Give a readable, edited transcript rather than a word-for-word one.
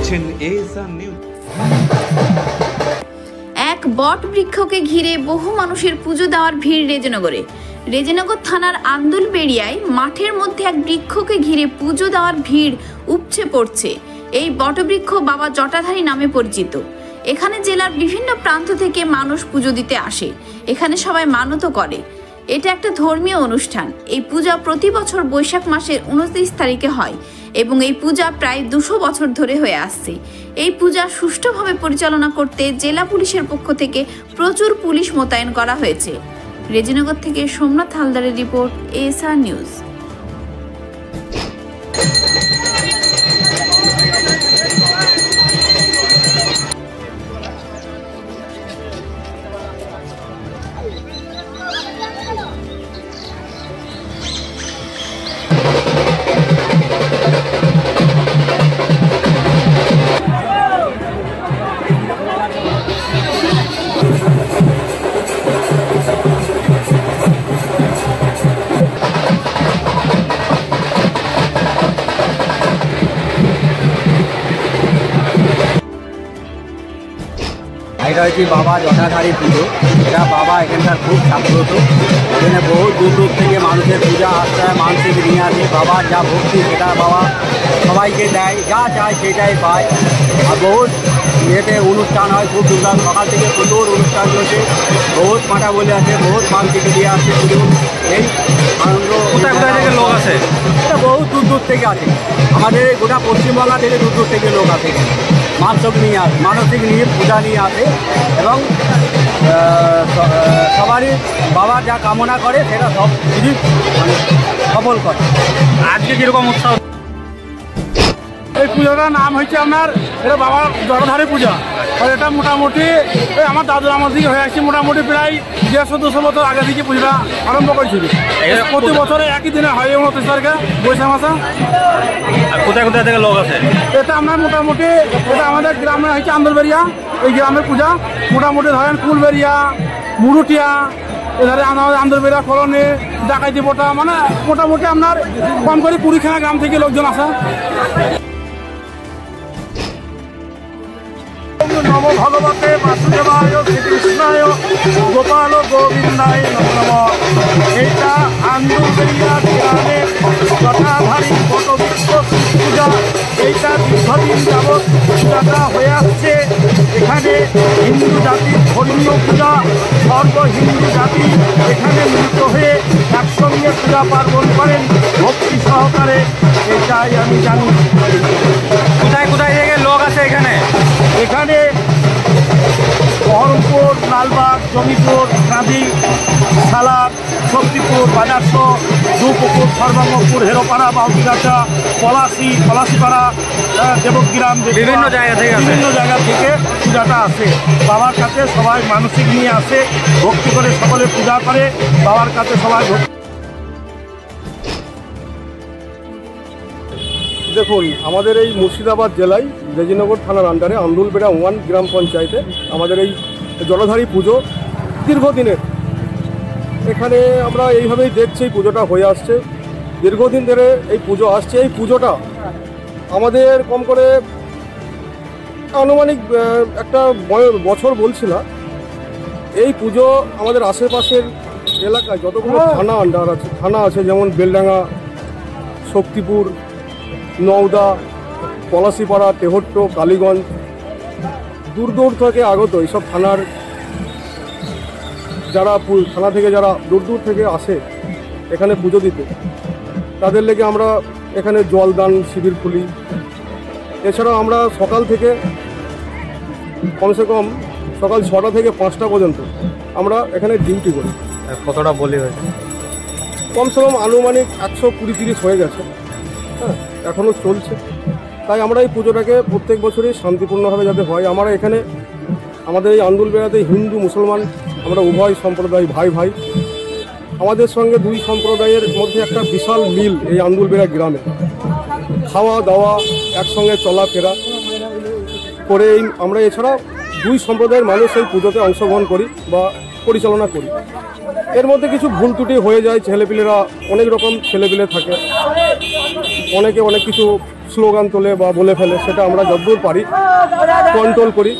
দেখছেন ASR news. এক বট বৃক্ষকে ঘিরে বহু মানুষের পুজো দেওয়ার ভিড় রেজনগরে। রেজনগর থানার আন্দুলবেড়িয়ায় মাঠের মধ্যে এক বৃক্ষকে ঘিরে পুজো দেওয়ার ভিড় উপচে পড়ছে। এই বটবৃক্ষ বাবা জটাধারী নামে পরিচিত। এখানে জেলার বিভিন্ন প্রান্ত থেকে মানুষ পুজো দিতে আসে। এখানে সবাই মানত করে। এটা একটা ধর্মীয় অনুষ্ঠান। এই পূজা প্রতি বছর বৈশাখ মাসের 29 তারিখে হয় এবং এই পূজা প্রায় 200 বছর ধরে হয়ে আসছে। এই পূজা সুষ্ঠুভাবে পরিচালনা করতে জেলা পুলিশের পক্ষ থেকে প্রচুর পুলিশ মোতায়েন করা হয়েছে। রেজিনগর থেকে সোমনাথ হালদারের রিপোর্ট, এএসআর নিউজ। এটা হচ্ছে বাবা জটাধারী পুজো। এটা বাবা এখানকার খুব জাগ্রত। এখানে বহু দূর দূর থেকে মানুষের পূজা আসতে হয়, মানুষকে নিয়ে আসে। বাবার যা ভক্তি সেটা বাবা সবাইকে দেয়, যা চায় সেটাই পায়। আর বহুত ইয়েতে অনুষ্ঠান হয়, খুব ধুমধাম। সকাল থেকে প্রচুর অনুষ্ঠান চলছে, বহুত মাটা বলে আছে, বহুত মানুষকে দিয়ে আসছে পুজো। এই আনন্দ কোথায় কোথায় থেকে লোক আছে? এটা বহু দূর দূর থেকে আসে। আমাদের গোটা পশ্চিমবাংলা থেকে দূর দূর থেকে লোক আসে। মানসিক নিয়ে আসে, মানসিক নিয়ে পূজা নিয়ে আসে এবং সবারই বাবা যা কামনা করে সেটা সব কিছু মানে সফল করে। আজকে কীরকম উৎসাহ? এই পূজাটার নাম হচ্ছে আপনার এটা বাবার জটাধারী পূজা। আর এটা মোটামুটি আমার দাদুর আমার দিকে হয়ে আসছে। মোটামুটি প্রায় 150-200 বছর আগে থেকে পূজাটা আরম্ভ করেছিল। প্রতি বছরে একই দিনে হয় 29 তারিখে বৈশাখ মাসে। কোথায় কোথায় থেকে লোক আছে? এটা আপনার মোটামুটি এটা আমাদের গ্রামে হচ্ছে আন্দুলবেড়িয়া। এই গ্রামের পূজা মোটামুটি ধরেন ফুলবেড়িয়া, মুরুটিয়া, এধারে আমাদের আন্দুলবেড়িয়া কলোনি, ডাকাইতি বোটা, মানে মোটামুটি আপনার কম করে 20খানা গ্রাম থেকে লোকজন আসে। নম ভগবতে বাসুদেবায় শ্রীকৃষ্ণায় গোপাল গোবিন্দায় নমঃ। এইটা আন্দুলবেড়িয়া গ্রামের জটাধারী বটবৃক্ষ পূজা। এইটা দীর্ঘদিন যাবৎ পূজাটা হয়ে আসছে। এখানে হিন্দু জাতির ধর্মীয় পূজা, সর্ব হিন্দু জাতি এখানে মিলিত হয়ে একসঙ্গে পূজা পার্বণ করেন ভক্তি সহকারে। এটাই আমি জানি। কোথায় কোথায় থেকে লোক আছে এখানে? এখানে বহরমপুর, লালবাগ, জমিপুর, কাঁদি, সালাদ, শক্তিপুর, বাজারশো, দুপুকুর, সর্বাঙ্গপুর, হেরোপাড়া, বাউটিগাছা, পলাশিপাড়া, দেবগ্রাম, বিভিন্ন জায়গা থেকে পূজাটা আসে। বাবার কাছে সবাই মানসিক নিয়ে আসে, ভক্তি করে সকলে পূজা করে। বাবার কাছে সবাই দেখুন, আমাদের এই মুর্শিদাবাদ জেলায় রেজিনগর থানার আন্ডারে আন্দুলবেড়া 1 গ্রাম পঞ্চায়েতে আমাদের এই জটাধারী পুজো দীর্ঘদিনের। এখানে আমরা এইভাবেই দেখছি পুজোটা হয়ে আসছে, দীর্ঘদিন ধরে এই পুজো আসছে। এই পুজোটা আমাদের কম করে আনুমানিক একটা বছর বলছি না। এই পুজো আমাদের আশেপাশের এলাকায় যতগুলো থানা আছে যেমন বেলডাঙ্গা, শক্তিপুর, নওদা, পলাশিপাড়া, তেহট্ট, কালীগঞ্জ, দূর দূর থেকে আগত এইসব থানার থানা থেকে যারা দূর দূর থেকে আসে এখানে পুজো দিতে, তাদের লেগে আমরা এখানে জলদান শিবির খুলি। এছাড়াও আমরা সকাল থেকে কমসে কম সকাল 6টা থেকে 5টা পর্যন্ত আমরা এখানে ডিউটি করি। কতটা বলি হয়েছে? কমসে কম আনুমানিক 120-30 হয়ে গেছে। হ্যাঁ, এখনও চলছে। তাই আমরা এই পুজোটাকে প্রত্যেক বছরই শান্তিপূর্ণভাবে যাতে হয়। আমরা এখানে আমাদের এই আন্দুলবেড়াতে হিন্দু মুসলমান আমরা উভয় সম্প্রদায় ভাই ভাই। আমাদের সঙ্গে দুই সম্প্রদায়ের মধ্যে একটা বিশাল মিল এই আন্দুলবেড়া গ্রামে। খাওয়া দাওয়া, একসঙ্গে চলাফেরা করে আমরা এছাড়া দুই সম্প্রদায়ের মানুষ এই পুজোতে অংশগ্রহণ করি বা পরিচালনা করি। এর মধ্যে কিছু ভুল ত্রুটি হয়ে যায়, ছেলেপিলেরা অনেক রকম ছেলেপিলে থাকে, অনেকে অনেক কিছু স্লোগান তোলে বা বলে ফেলে, সেটা আমরা যতদূর পারি কন্ট্রোল করি।